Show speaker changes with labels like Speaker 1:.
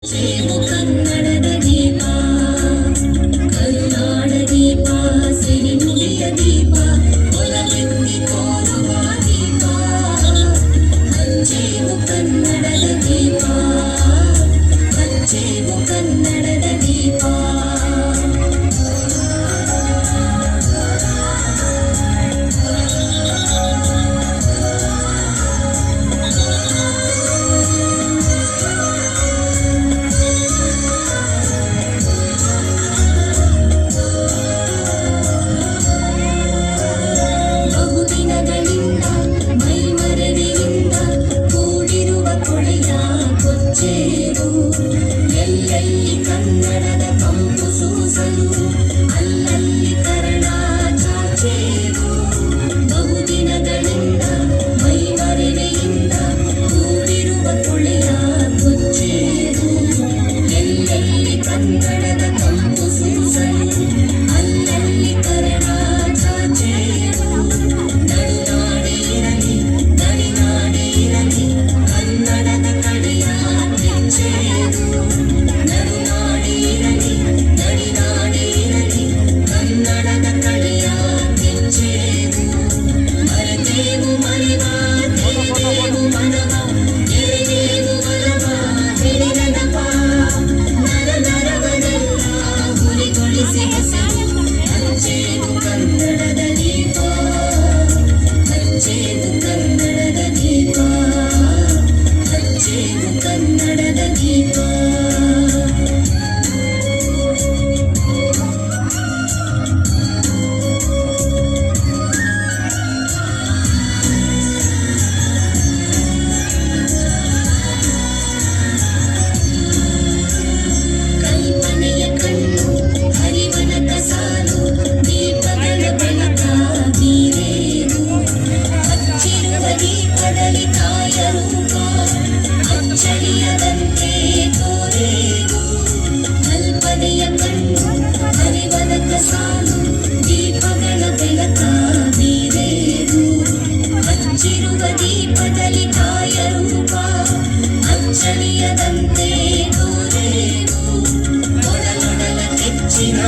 Speaker 1: ಜೇವು ಕನ್ನಡದ ದೀಪ, ಕರುನಾಡ ದೀಪ, ಸಿರಿನುಡಿಯ ದೀಪ, ಒಲವೆಂದಿ ತೋರುವ ದೀಪ. ಹಚ್ಚೇವು ಕನ್ನಡದ ದೀಪ, ಹಚ್ಚೇವು ಕನ್ನಡದ ದೀಪ. ಎಲ್ಲೆಲ್ಲಿ ಕನ್ನಡದ ಕಂಪು ಸೂಸಲು, ಅಲ್ಲಲ್ಲಿ ಕರ್ಣ ಚಾಚೇವು. ಬಹುದಿನಗಳಿಂದ ಮೈಮರೆಯಿಂದ ಕೂಡಿರುವ ಕೊಳೆಯ ಕೊಚ್ಚೇವು. ಎಲ್ಲೆಲ್ಲಿ ಕನ್ನಡದ ಕಂಪು ಸೂಸಲು, ಅಲ್ಲಲ್ಲಿ ಕರ್ಣ ಚಾಚೇವು. ನಡುನಾಡಿ ಇರಲಿ, ಗಡಿನಾಡಿ ಇರಲಿ, ಕನ್ನಡದ ಕಡೆಯ ಕಿಚ್ಚೇವು. ನಡುನಾಡಿ ಇರಲಿ, ಗಡಿನಾಡಿ ಇರಲಿ, ಕನ್ನಡದ ಕಡೆಯ ಕಿಚ್ಚೇವು. ಮರೆತೇವು ಮರೆವ, ತಿಳಿದೇವು ಮನವ, ಎಳೆದೇವು ಒಲವ, ಹಿಡಿದ ನಪ. ನರ ನರವನೆಲ್ಲ ಹುರಿಗೊಳಿಸಿ ಹಸಿರು. ಹಚ್ಚೇವು ಕನ್ನಡದ ದೀಪ, ಹಚ್ಚೇವು ಕನ್ನಡದ ದೀಪ, ಹಚ್ಚೇವು ಕನ್ನಡದ ದೀಪ. ಕಲ್ಪನೆಯ ಕಣ್ಣು, ಹರಿವನ ಕಸಾಲು, ದೀಪಗಳ ಬೆಳಕ ಬೀರೇನು. ಹಚ್ಚಿರುವ ದೀಪದಲ್ಲಿ ತಾಯ ರೂಪ, ಅಚ್ಚಳಿಯದಂತೆ ತೋರೇವು. ಕಲ್ಪನೆಯ ಕಣ್ಣು, ಹರಿವನ ಕಸಾಲು, ದೀಪಗಳ ಬೆಳಕ ಬೀರೇವು. ಹಚ್ಚಿರುವ ದೀಪದಲ್ಲಿ ತಾಯ ರೂಪ, ಅಚ್ಚಳಿಯದಂತೆ ತೋರೇವು. ಒಡಲೊಡಲ ಕೆಚ್ಚಿನ